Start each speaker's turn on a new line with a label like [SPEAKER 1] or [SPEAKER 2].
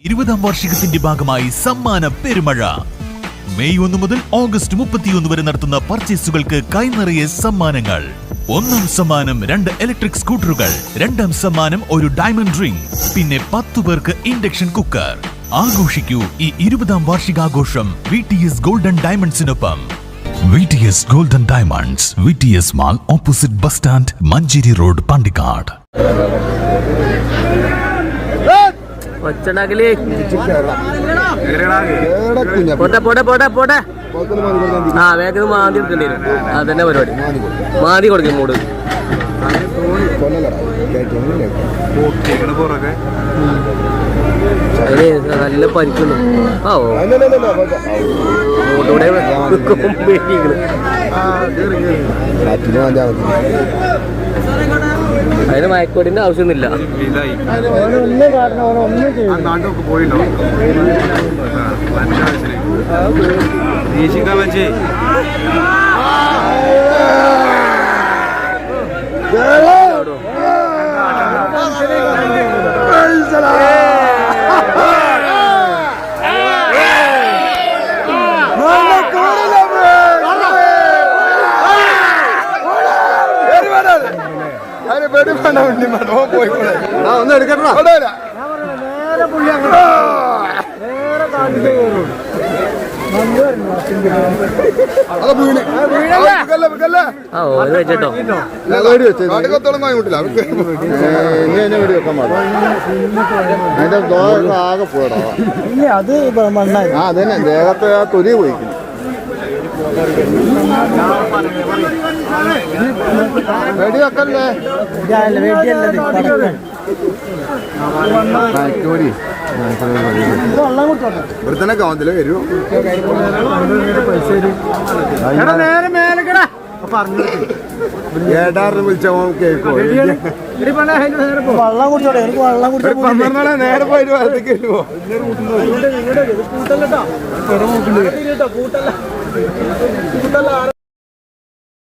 [SPEAKER 1] 20ാം വാർഷികത്തിന്റെ ഭാഗമായി സമ്മാന പെരുമഴ. മെയ് 1 മുതൽ ഓഗസ്റ്റ് 31 വരെ നടത്തുന്ന പർച്ചേസുകൾക്ക് കൈനിറയെ സമ്മാനങ്ങൾ. 1ാം സമ്മാനം 2 ഇലക്ട്രിക് സ്കൂട്ടറുകൾ, 2ാം സമ്മാനം ഒരു ഡയമണ്ട് റിംഗ്, പിന്നെ 10 പേർക്ക് ഇൻഡക്ഷൻ കുക്കർ. ആഘോഷിക്കൂ ഈ 20ാം വാർഷികാഘോഷം VTS ഗോൾഡൻ ഡയമണ്ട്സിനൊപ്പം. VTS golden diamonds, VTS mall, opposite bus stand, Manjeri road, Pandikkad.
[SPEAKER 2] വേഗം മാന്തി എടുക്കേണ്ടി വരും. അതന്നെ പരിപാടി, മാന്തി കൊടുക്കും മൂട്. അതിന് നല്ല പരിക്കുന്നു. മൂട്ടൂടെ അതിന് മയക്കോടിന്റെ ആവശ്യമൊന്നുമില്ല. ഒന്ന് എടുക്കട്ടോ. ആകെ പോയടാ അത് മണ്ണായി. അതന്നെ ദേഹത്തെ ആ തൊലി പോയിക്കുന്നു. വെടി വെക്കല്ലേ വൃത്തനൊക്കെ ആവത്തില്ല വരൂ. നേരെ മേലക്കട ഏട്ടാറിന് വിളിച്ച കേൾക്കോ? വെള്ളം കുടിച്ചോട്ടെ, എനിക്ക് വെള്ളം കുടിച്ചോ. നേരെ പോയിട്ട് വലത്തേക്ക് വരുമോ?